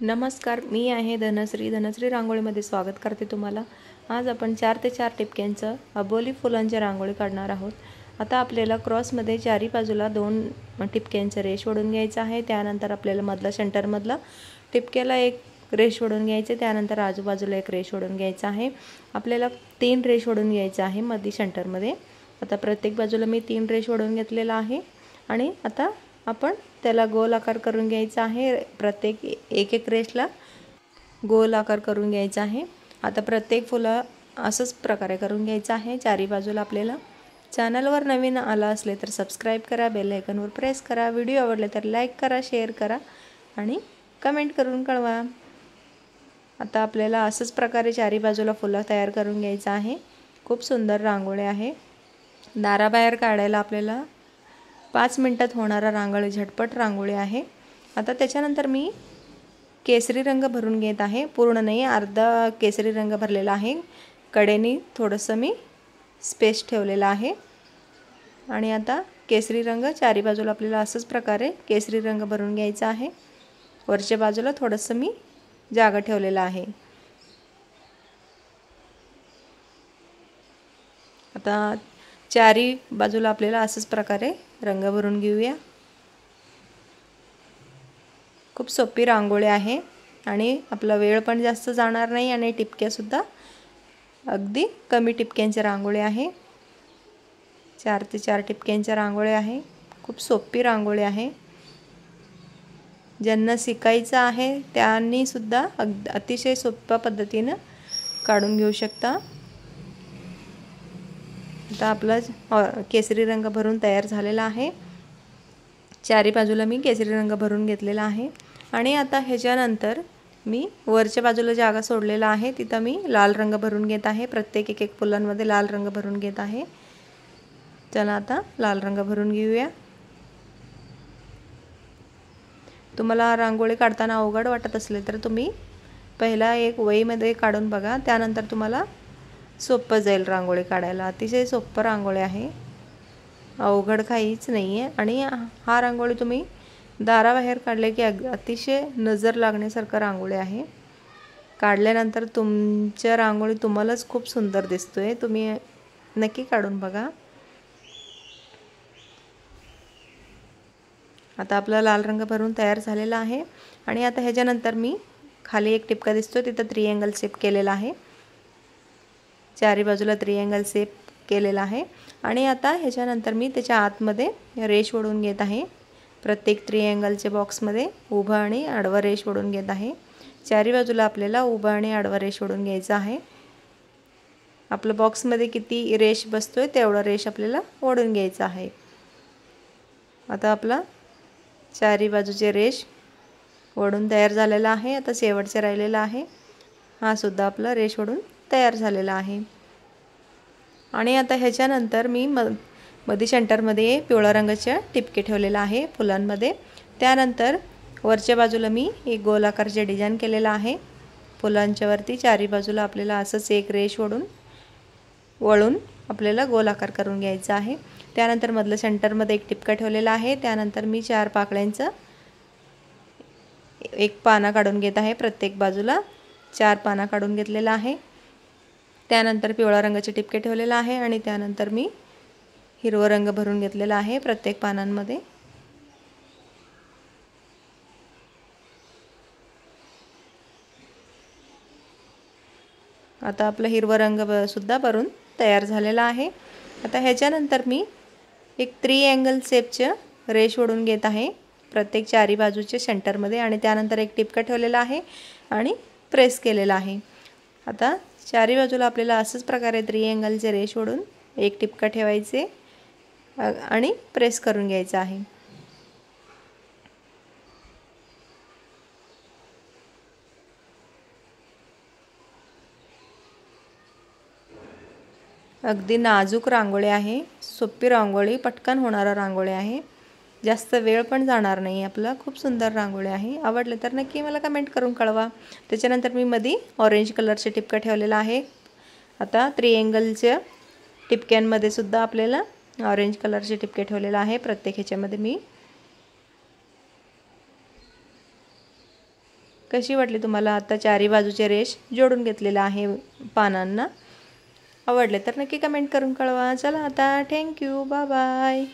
नमस्कार, मी आहे धनश्री रांगोळीमध्ये स्वागत करते तुम्हाला। आज आपण 4 ते 4 टिपक्यांचं अबोली फुलांची रांगोळी काढणार आहोत। आता आपल्याला क्रॉसमध्ये चारी बाजूला 2 टिपक्यांचं रेष ओढून घ्यायचं आहे। त्यानंतर आपल्याला मधला सेंटरमधला टिपक्याला एक रेष ओढून घ्यायचे, त्यानंतर आजूबाजूला एक रेष ओढून घ्यायचं आहे। आपल्याला 3 रेष ओढून घ्यायचं आहे मध्ये सेंटरमध्ये। आता प्रत्येक बाजूला मी 3 रेष ओढून घेतलेला आहे आणि आता आपण त्याला गोल आकार करून घ्यायचा आहे। प्रत्येक एक रेषला गोल आकार करून घ्यायचा आहे। आता प्रत्येक फुलं असंच प्रकारे करून घ्यायचं आहे चारी बाजूला। आपल्याला चॅनलवर नवीन आला असले तर सबस्क्राइब करा, बेल आयकॉनवर प्रेस करा, व्हिडिओ आवडले तर लाईक करा, शेअर करा आणि कमेंट करून कळवा। आता आपल्याला असंच प्रकारे चारी बाजूला फुलं तयार करून घ्यायचं आहे। खूप सुंदर रांगोळी आहे। दाराबाहेर काढायला आपल्याला 5 मिनिटात होणारा रांगोळी झटपट रांगोळी आहे। आता त्याच्यानंतर मी केसरी रंग भरून घेत आहे। पूर्ण नाही, अर्धा केसरी रंग भरलेला आहे। कडेने थोडंसं मी स्पेस ठेवलेला आहे आणि आता केसरी रंग चारी बाजूला आपल्याला असंच प्रकारे केसरी रंग भरून घ्यायचा आहे। वरच्या बाजूला थोडंसं मी जागा ठेवलेला आहे। आता चारी बाजूला आपल्याला असंच प्रकारे रंग भरून घेऊया। खूप सोपी रांगोळी आहे आणि आपला वेळ पण जास्त जाणार नाही आणि टिपक्या सुद्धा अगदी कमी टिपक्यांची रांगोळी आहे। 4 ते 4 टिपक्यांची रांगोळी आहे। खूप सोपी रांगोळी आहे। ज्यांना शिकायचं आहे त्यांनी सुद्धा अतिशय सोप्या पद्धतीने काढून घेऊ शकता। आता आपला केसरी रंग भरून तयार झालेला आहे। चारी बाजूला मी केसरी रंग भरून घेतलेला आहे आणि आता ह्याच्यानंतर मी वरच्या बाजूला जागा सोडलेला आहे तिथं मी लाल रंग भरून घेत आहे। प्रत्येक एक फुलांमध्ये लाल रंग भरून घेत आहे। चला आता लाल रंग भरून घेऊया। तुम्हाला रांगोळी काढताना अवघड वाटत असले तर तुम्ही पहिला एक वहीमध्ये काढून बघा, त्यानंतर तुम्हाला सोपं जाईल रांगोळी काढायला। अतिशय सोपं रांगोळी आहे, अवघड काहीच नाही आहे आणि हा रांगोळी तुम्ही दाराबाहेर काढले की अतिशय नजर लागण्यासारखं रांगोळी आहे। काढल्यानंतर तुमच्या रांगोळी तुम्हालाच खूप सुंदर दिसतोय, तुम्ही नक्की काढून बघा। आता आपला लाल रंग भरून तयार झालेला आहे आणि आता ह्याच्यानंतर मी खाली एक टिपका दिसतो तिथं त्रिअँगल शेप केलेला आहे। चारी बाजूला त्रिअँगल शेप केलेला आहे आणि आता ह्याच्यानंतर मी त्याच्या आतमध्ये रेष ओढून घेत आहे। प्रत्येक त्रिअँगलच्या बॉक्समध्ये उभं आणि आडवं रेष ओढून घेत आहे। चारी बाजूला आपल्याला उभं आणि आडवं रेष ओढून घ्यायचं आहे। आपल्या बॉक्समध्ये किती रेष बसतोय तेवढा रेष आपल्याला ओढून घ्यायचा आहे। आता आपला चारी बाजूचे रेष ओढून तयार झालेला आहे। आता शेवटचे राहिलेला आहे, हा सुद्धा आपला रेष ओढून तयार झालेला आहे। आणि आता ह्याच्यानंतर मी मध्ये सेंटरमध्ये पिवळ्या रंगाचे टिपके ठेवलेला आहे फुलांमध्ये। त्यानंतर वरच्या बाजूला मी एक गोल आकारचे डिझाइन केलेला आहे। फुलांच्या वरती चारी बाजूला आपल्याला असंच एक रेष वळून आपल्याला गोल आकार करून घ्यायचा आहे। त्यानंतर मधलं सेंटरमध्ये एक टिपका ठेवलेला आहे। त्यानंतर मी 4 पाकळ्यांचं एक पाना काढून घेत आहे। प्रत्येक बाजूला 4 पाना काढून घेतलेला आहे। त्यानंतर पिवळा रंगाचे टिपके ठेवलेला आहे आणि त्यानंतर मी हिरवा रंग भरून घेतलेला आहे प्रत्येक पानांमध्ये। आता आपला हिरवा रंग सुद्धा भरून तयार झालेला आहे। आता ह्याच्यानंतर मी एक त्रिअँगल शेपचे रेष ओढून घेत आहे प्रत्येक चारी बाजूच्या सेंटरमध्ये आणि त्यानंतर एक टिपका ठेवलेला आहे आणि प्रेस केलेला आहे। आता चारी बाजूला आपल्याला असंच प्रकारे त्रिअँगलचे रेष ओढून एक टिपका ठेवायचे आणि प्रेस करून घ्यायचं आहे। अगदी नाजूक रांगोळी आहे, सोपी रांगोळी, पटकन होणारा रांगोळी आहे, जास्त वेळ पण जाणार नाही आपला। खूप सुंदर रांगोळी आहे। आवडले तर नक्की मला कमेंट करून कळवा। त्याच्यानंतर मी मध्ये ऑरेंज कलरचे टिपका ठेवलेला आहे। आता त्रिअँगलच्या टिपक्यांमध्ये सुद्धा आपल्याला ऑरेंज कलरचे टिपके ठेवलेला आहे। प्रत्येक ह्याच्यामध्ये मी कशी वाटली तुम्हाला? आता चारी बाजूचे रेष जोडून घेतलेला आहे पानांना. आवडले तर नक्की कमेंट करून कळवा. चला आता थँक्यू, बाय बाय.